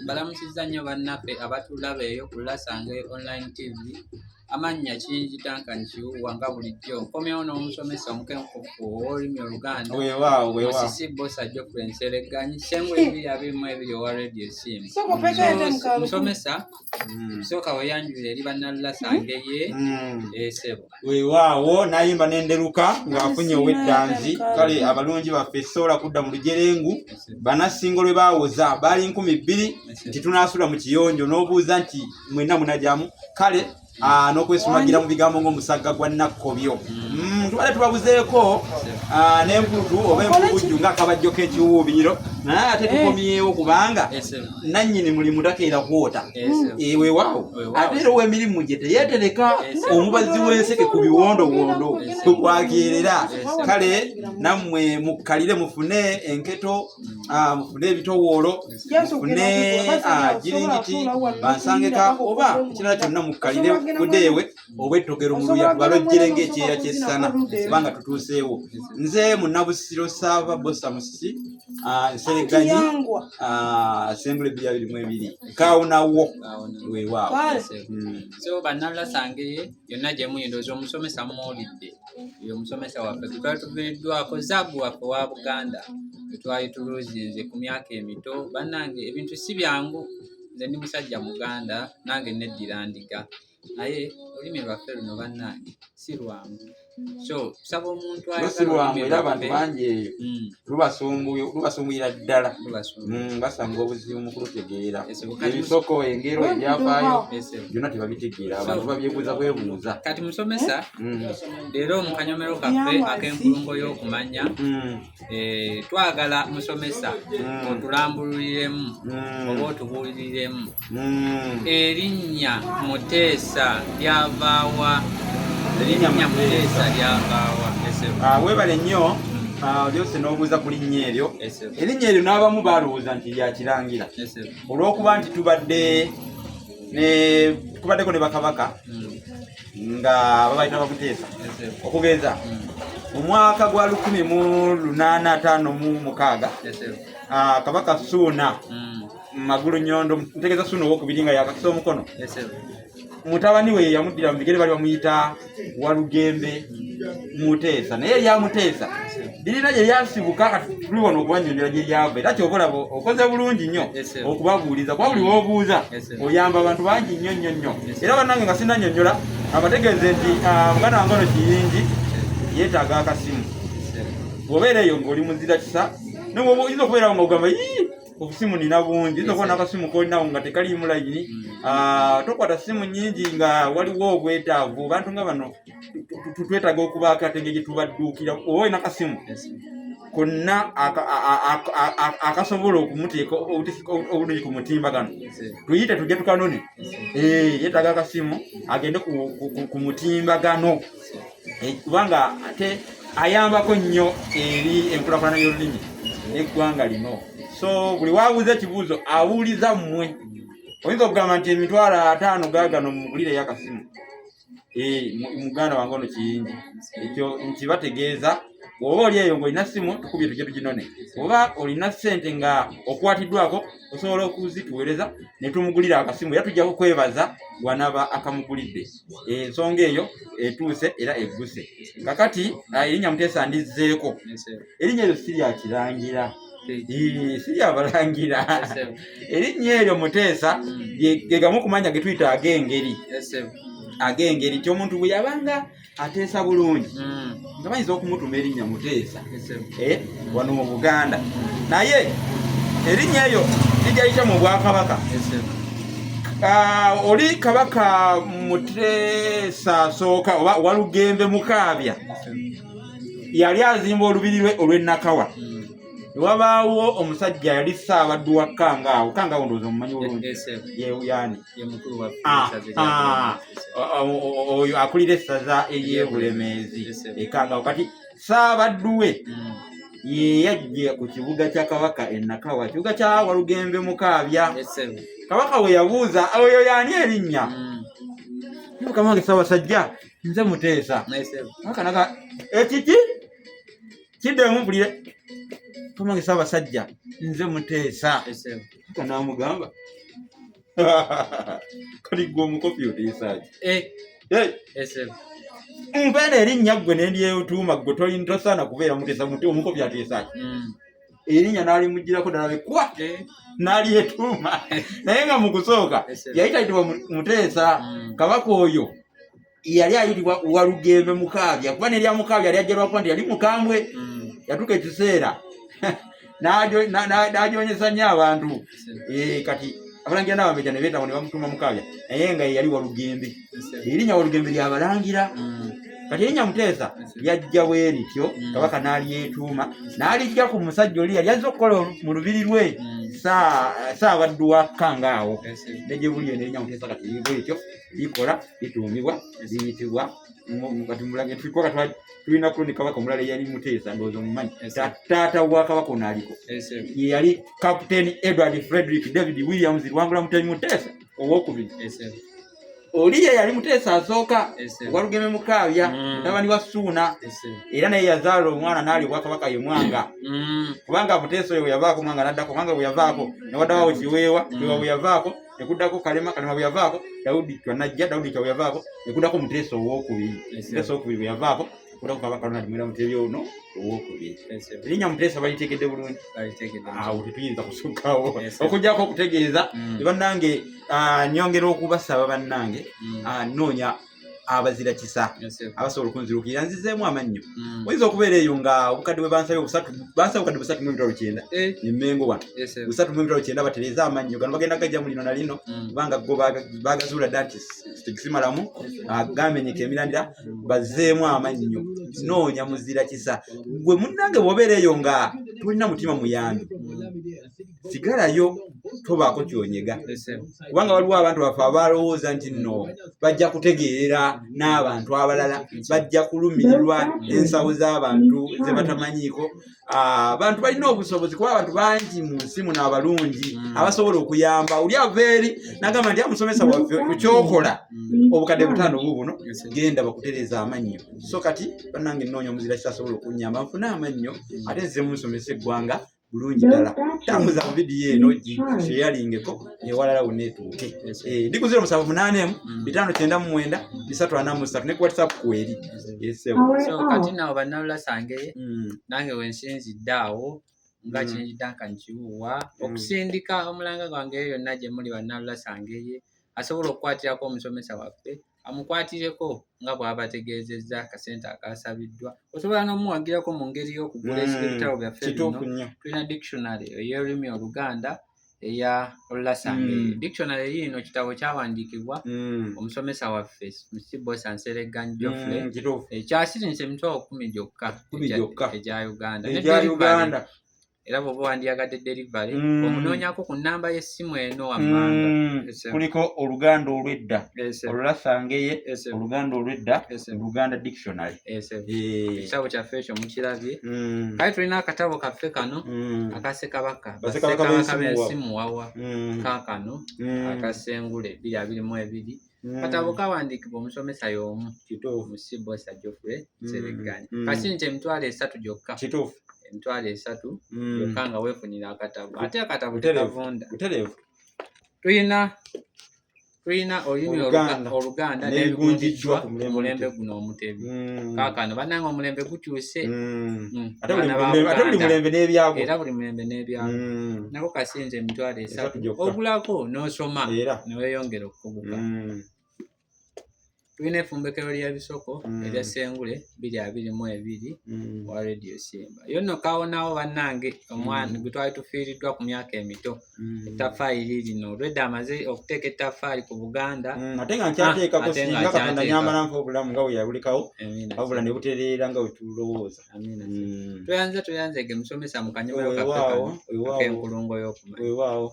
balamusizza nnyo bannaffe abatulaba eyo ku Lasange Online TV. Amannya Kiyingi Duncan Kiwuwa nga bulijjo. Nkomyewo n'omusomesa omukenkufu ow'olulimi Oluganda. Musisi Bosa Geoffrey Nseregganyi Ssengwe 222 owa Radio Sim. Musomesa sooka weeyanjulira eri bannalasange ye Ssebo. Weewaawo n'ayimba n'enderuka ng'afunye ow'eddanzi. Kale abalungi baffe sobola kudda mu lujerengu. Bannasingo lwe baawoza baali 2,000 nti tunaasula mu kiyonjo n'obuuza nti mwenna munajamu. Kale n'okwesumagira mu bigambo ng'omusagga gwa Nakkobyo. Tubale tubabuzeeko n'emputu oba empugujju ng'akabajjo k'ekiwuubiro naye ate tukomyewo kubanga nannyini mulimu takeera kwota. Weewaawo ate era ow'emirimu gye teyeetereka omubazi w'enseke ku biwondowondo tukwakeerera. Kale nammwe mukkalire mufune enketo mufune ebitowoolo mufune giringiti bansangeka oba ekirala kyonna mukkalire budeewe oba ettogero mu luya tubalojjere ng'ekyeya ky'essana kubanga tutuuseewo. Nze Munnabusiro Saava Bosa Musisi Nseregganyi Assembly 222 kawunawo weewaawo. So bannalasange yonna gye muyindoza omusomesa muwulidde ye omusomesa waffe twali tuviiriddwako Zaabu waffe wa Buganda twali tuluzinze ku myaka emito. Bannange ebintu si byangu. Nze ndi musajja Muganda nange neddira ndiga naye olulimi lwaffe luno bannange si lwangu. So tusaba omuntu ayagala era abantu bangi eyo lubasumbuira ddala basanga obuzibu mu kulutegeera ebisoko engero ebyafaayo byonna tebabitegeera abantu babyebuuza bwebuuza. Kati musomesa leero mu kanyomero kaffe ak'enkulungo y'okumanya twagala musomesa otulambululiremu oba otubuuliriremu erinnya Muteesa lyavaawa. Weebale nnyo lyose n'obuuza ku linnya eryo. Erinnya eryo n'abamu baalowooza nti lyakirangira olw'okuba nti tubaddeko ne bakabaka nga babayita Bamuteesa okugenza mu mwaka gwa 1856 kabaka Ssuuna Magulu Nnyondo ntegeeza Ssuuna ow'okubiri nga yakakisa omukono mutabani we yamuddira mu bigere bali bamuyita Walugembe Muteesa naye erya Muteesa lirina gye lyasibuka kati tuli wano okubanyonyola gye lyava era kyokola okoze bulungi nnyo okubabuuliza kuba buli w'obuuza oyamba abantu bangi nnyo era bannange nga sinanyonyola abategeeze nti muganda wange ono Kiyingi yeetaaga akasimu. Bw'obeera eyo ng'oli muzira kisa oyinza okubeerawo ng'ogamba obusimu nina bungi oyinza okuba n'akasimu kolinawo nga tekaliimu layini tokwata simu nnyingi nga waliwo obwetaavu. Abantu nga bano twetaaga okuba akatenge gye tubadduukira oba olina akasimu konna akasobola okumuteeka obulungi ku mutimbagano tuyite tujje tukanone. Yeetaaga akasimu agende ku mutimbagano kubanga ate ayambako nnyo eri enkulaakulana y'olulimi n'eggwanga lino. So buli waabuuza ekibuuzo awuliza mmwe. Oyinza okugamba nti $50 gaagano mugulire y'akasimu muganda wange ono Kiyingi ekyo nkibategeeza. Bw'oba oli eyo ng'olina simu tukubye tujje tuginone oba olina ssente nga okwatiddwako osobola okuzituweereza ne tumugulira akasimu era tujja kukwebaza gwanaba akamugulidde. Ensonga eyo etuuse era egguse. Kakati erinnya Muteesa ndizzeeko. Erinnya eryo si lyakirangira si lyabalangira. Erinnya eryo Muteesa ge gamu kumanya ge tuyita ag'engeri nti omuntu bwe yabanga ateesa bulungi nga bayinza okumutuma erinnya Muteesa wano mu Buganda naye erinnya eyo lijayita mu Bwakabaka. Oli Kabaka Muteesa asooka oba Walugembe Mukaabya yali azimba olubiri lwe olw'Ennakawa. Wabaawo omusajja yali Ssaabaddu wa Kangaawo ndowooza omumanyi bulungi yani oyo akulira essaza ery'Ebulemeezi Kangaawo. Kati Ssaabaddu we ye yajja ku kibuga kya Kabaka Ennakawa, kibuga kya Walugembe Mukaabya. Kabaka we yabuuza oyo yani erinnya Mukama wange Ssaabasajja nze Muteesa. Akanaga ekiki kiddemu mpulire Kamange Ssaabasajja nze Muteesa kanamugamba kali gwe omukopi oteesa mpeera erinnya ggwe nendyetuuma ggwe tosaana kubeera Muteesa omukopi ateesa erinnya n'alimugirako ddala bekwa n'alyetuuma naye nga mu kusooka yali tayitibwa Muteesa. Kabaka oyo yali ayitibwa Walugembe Mukaabya kuba nerya Mukaabya lyajjalwako nti yali mukambwe yatuuka ekiseera n'agyonyesa nnyo abantu kati abalangira n'abambejja ne beetamo ne bamutuuma Mukaabya naye nga yali Walugembe. Erinnya Walugembe lyabalangira kati erinnya Muteesa lyajja bwe lityo kabaka n'alyetuuma n'alijja ku musajja oli yali azze okukola mu lubiri lwe Ssaabaddu wa Kangaawo negye buli erinnya Muteesa kati bwe lityo likola lituumibwa liyitibwa kati mulange twikoka tulina kuloni kabaka omulala yali Muteesa ndowooza omumanyi taata wa kabaka ono aliko ye yali Captain Edward Frederick David Williams Lwangula Mutebi Muteesa owokubiri. Oli ye yali Muteesa asooka Walugembe Mukaabya mutabani wa Ssuuna era naye yazaala omwana n'ali Obwakabaka ye Mwanga kubanga Muteesa oyo bwe yavaako Mwanga n'addako Mwanga bwe yavaako ne waddawo Kiweewa Kiweewa bwe yavaako ne kuddako Kalema bwe yavaako Daudi Twanajja Daudi bwe yavaako ne kuddako Muteesa owokubiri Muteesa owokubiri bwe yavaako kuddako Kabaka Ronald Mwera Mutebi ono owokubiri. Erinnya Muteesa baliteekedde bulungi awo tetuyinza kusukkawo okuggyako okutegeeza bannange nyongera okubasaba bannange noonya abazira kisa abasobola okunzirukira nzizeemu amannyo oyinza okubeera eyo nga obukadde bwe bansabye bansaba obukadde 3.9 Emmengo wano 3.9 batereeza amannyo gano bagenda gajja mu lino na lino kubanga go bagazuula dda nti tekisimalamu gamenyeka emirandira bazzeemu amannyo noonya muzira kisa gwe munnange bw'obeera eyo nga tulina mutima muyambi sigalayo tobaako kyonyega kubanga waliwo abantu baffe abalowooza nti nno bajja kutegeerera n'abantu abalala bajja kulumirirwa ensawo z'abantu ze batamanyiiko. Abantu balina obusobozi kuba abantu bangi mu nsi muno abalungi abasobola okuyamba. Oli ava eri n'agamba nti amusomesa waffe ku kyokola obukadde 5 buno genda bakutereeza amannyo. So kati bannange nnoonya omuzira kisa asobola okunnyamba nfune amannyo ate nze munsomesa eggwanga bulungi ddala. Tambuza mu vidiyo eno gyeyalingeko ewalala wonna etuuke. Ndi ku 078599 ne ku WhatsApp kweri. So kati nawo bannalula sange nange wensinzidde awo nga kinjidanka nkiwuwa okusindika omulanga gwange eyo yonna gye muli bannalula sangeye asobola okukwatirako omusomesa waffe amukwatireko nga bw'abategeezezza akasente akasabiddwa. Osobola n'omuwagirako mu ngeri y'okugula ebitabo byaffe bino. Tulina dictionary ey'olulimi Oluganda eya Olulasangeye. Dictionary yino kitabo kyawandiikibwa omusomesa waffe Musibo Sansereganyi Geoffrey kyasirinse emitwalo 10 gyokka egya Uganda. Era bw'oba wandiyagadde delivery omunoonyako ku nnamba y'essimu eno wammanga kuliko Oluganda olw'edda Olulasangeye Oluganda olw'edda Oluganda dictionary. Ekitabo kyaffe ekyo mukirabye. Kale tulina akatabo kaffe kano aka Ssekabaka b'ensimu wawa kaakano akasengule 222 katabo kawandiikibwa omusomesa y'omu Musibo Geoffrey Sereganyi. Kasinte emitwalo 3 gyokka. Emitwalo 3 gyokka nga weefunira akatabo. Ate akatabo tekavunda. Tulina olulimi Oluganda n'ebigunjiddwa ku mulembe guno Omutebi. Kaakano bannange omulembe gukyuse. Ate buli mulembe n'ebyago. Era buli mulembe n'ebyago. Nako kasinze emitwalo 3 ogulako n'osoma ne weeyongera okukubuka. Tulina effumbekero ly'ebisoko erya Ssengule 222 wa Radio Simba. Yo nno kaawonawo bannange omwana gwe twali tufiiriddwa ku myaka emito. Ettaffaali lino olwedda amaze okuteeka ettaffaali ku Buganda. Ate nga nkyateekako singa Katonda nyambala nfa obulamu nga bwe yabulekawo wabula ne butereera nga bwe tulowooza. Tweyanze ge musomesa mu kanyomero kaffe kano ak'enkulungo y'okumanya. Weewaawo.